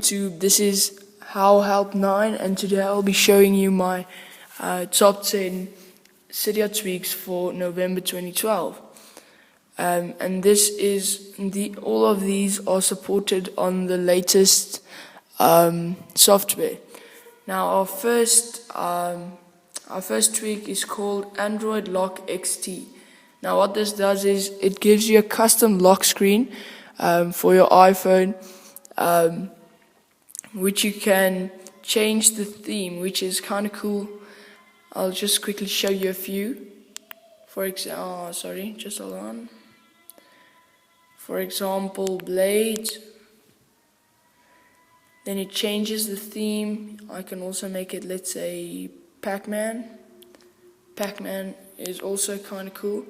This is How Help 9, and today I'll be showing you my top 10 Cydia tweaks for November 2012. And this is all of these are supported on the latest software. Now our first tweak is called AndroidLock XT. Now what this does is it gives you a custom lock screen for your iPhone, which you can change the theme, which is kind of cool. I'll just quickly show you a few. For example, just hold on. For example, blades. Then it changes the theme. I can also make it, let's say, Pac-Man. Pac-Man is also kind of cool.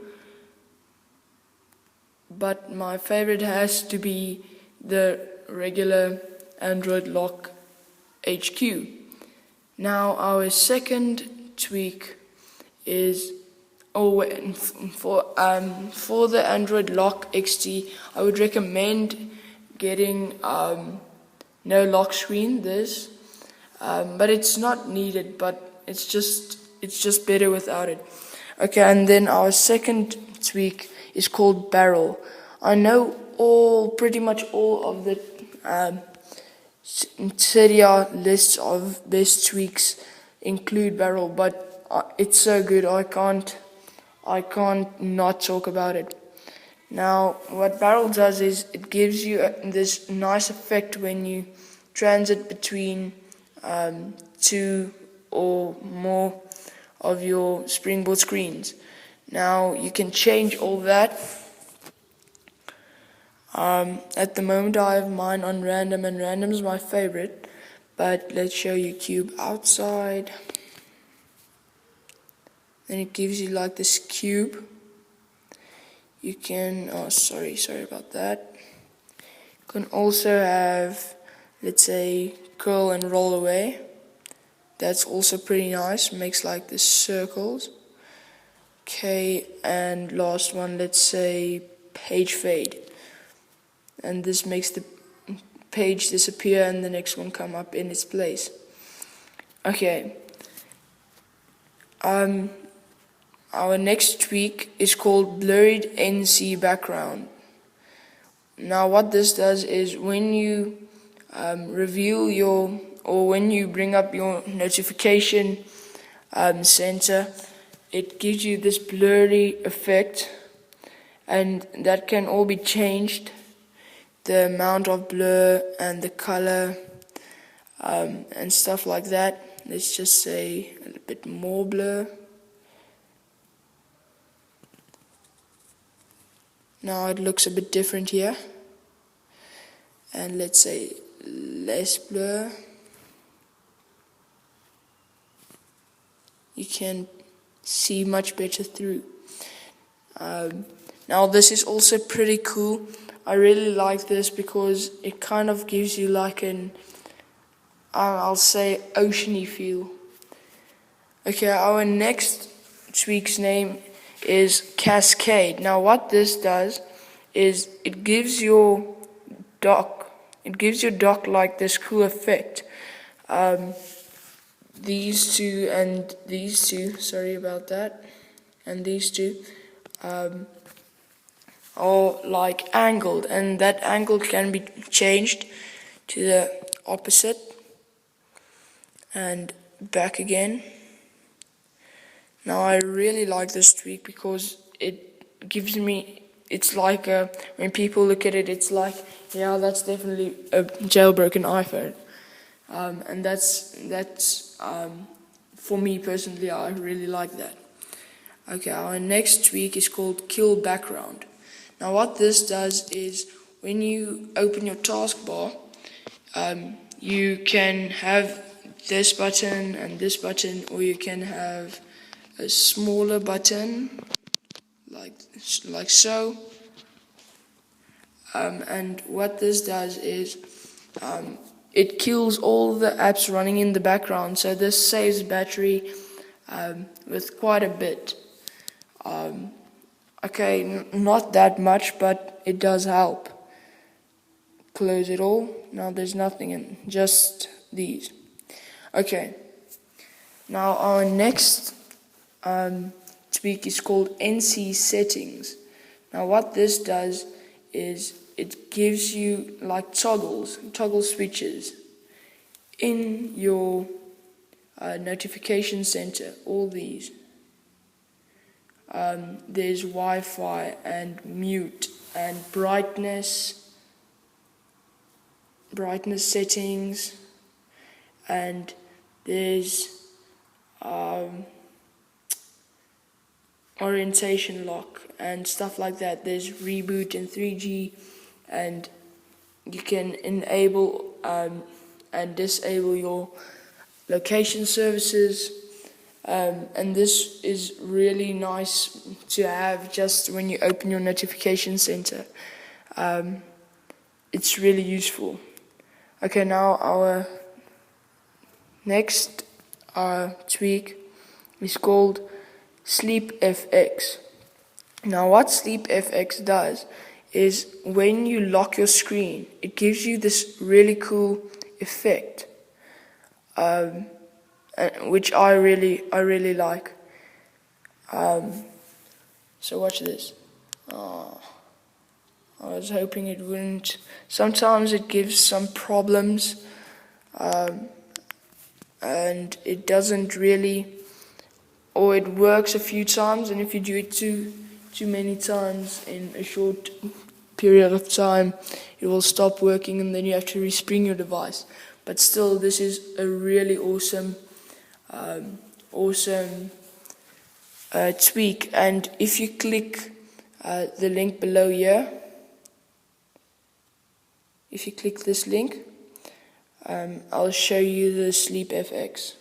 But my favorite has to be the regular AndroidLock HQ. Now our second tweak is for the AndroidLock XT. I would recommend getting no lock screen. But it's not needed. But it's just better without it. Okay, and then our second tweak is called barrel. I know pretty much all of the Cydia lists of best tweaks include barrel, but it's so good I can't not talk about it. Now what barrel does is it gives you this nice effect when you transit between two or more of your springboard screens. Now you can change all that. At the moment I have mine on random, and random is my favorite, but let's show you cube outside. Then it gives you like this cube. You can, sorry about that. You can also have, let's say, curl and roll away. That's also pretty nice, makes like this circles. Okay, and last one, let's say page fade. And this makes the page disappear and the next one come up in its place. Okay. Our next tweak is called BlurriedNCBackground. Now what this does is when you when you bring up your notification center, it gives you this blurry effect, and that can all be changed. The amount of blur and the color and stuff like that. Let's just say a little bit more blur. Now it looks a bit different here. And let's say less blur. You can see much better through. Now this is also pretty cool. I really like this because it kind of gives you like I'll say oceany feel. Okay, our next tweak's name is Cascade. Now what this does is it gives your dock like this cool effect. These two, sorry about that, and these two are like angled, and that angle can be changed to the opposite and back again. Now I really like this tweak because it gives me, it's like when people look at it, it's like, yeah, that's definitely a jailbroken iPhone. And that's for me personally, I really like that. Okay, our next tweak is called KillBackground. Now what this does is when you open your taskbar, you can have this button and this button, or you can have a smaller button like so. And what this does is it kills all the apps running in the background, so this saves battery with quite a bit. Okay, not that much, but it does help. close it all. Now there's nothing in, just these. Okay, now our next tweak is called NC settings. Now what this does is it gives you like toggle switches in your notification center, all these. There's Wi-Fi and mute and brightness settings, and there's orientation lock and stuff like that. There's reboot and 3G, and you can enable and disable your location services, and this is really nice to have just when you open your notification center. It's really useful. Okay, now our next tweak is called SleepFX. Now what SleepFX does is when you lock your screen, it gives you this really cool effect, which I really like. So watch this. I was hoping it wouldn't. Sometimes it gives some problems, and it doesn't really, or it works a few times, and if you do it too many times in a short period of time, it will stop working, and then you have to respring your device. But still, this is a really awesome tweak. And if you click the link below here, if you click this link, I'll show you the SleepFX.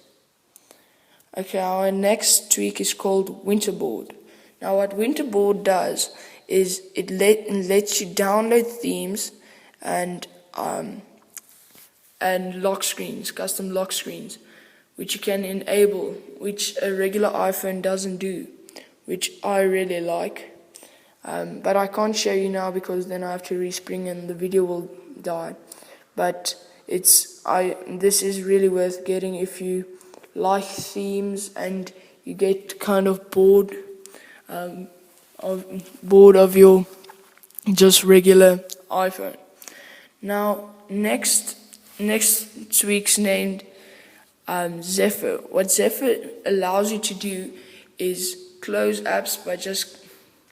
Okay, our next tweak is called Winterboard. Now what Winterboard does is it lets you download themes and lock screens, custom lock screens, which you can enable, which a regular iPhone doesn't do, which I really like. But I can't show you now because then I have to respring and the video will die. But this is really worth getting if you like themes and you get kind of bored of your just regular iPhone. Now next tweak's named Zephyr. What Zephyr allows you to do is close apps by just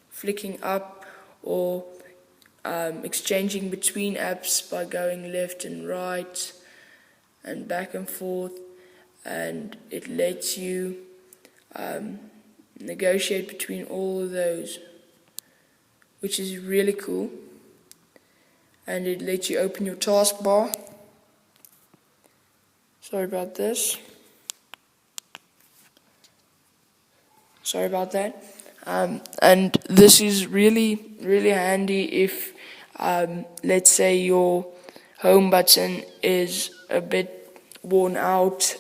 flicking up, or exchanging between apps by going left and right and back and forth, and it lets you negotiate between all of those, which is really cool. And it lets you open your taskbar. Sorry about this. Sorry about that. And this is really handy if, let's say, your home button is a bit worn out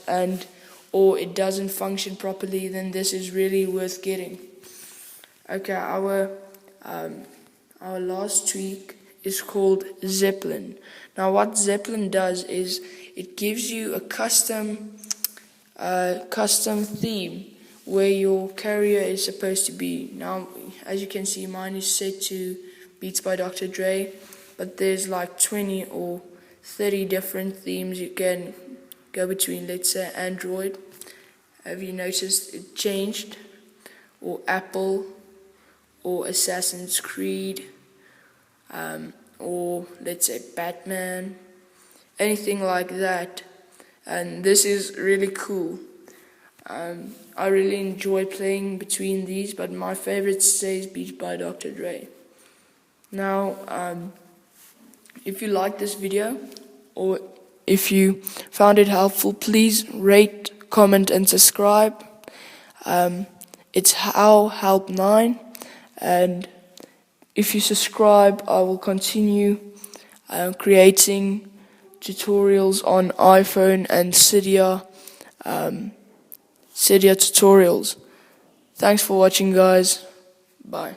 or it doesn't function properly. Then this is really worth getting. Okay, our last tweak is called Zeppelin. Now what Zeppelin does is it gives you a custom theme where your carrier is supposed to be. Now, as you can see, mine is set to Beats by Dr. Dre, but there's like 20 or 30 different themes you can go between. Let's say Android. Have you noticed it changed? Or Apple, or Assassin's Creed, or let's say Batman, anything like that. And this is really cool. I really enjoy playing between these, but my favorite stays Beats by Dr. Dre. Now, if you like this video, or if you found it helpful, please rate, comment, and subscribe. It's How Help 9, and if you subscribe, I will continue creating tutorials on iPhone and Cydia tutorials. Thanks for watching, guys. Bye.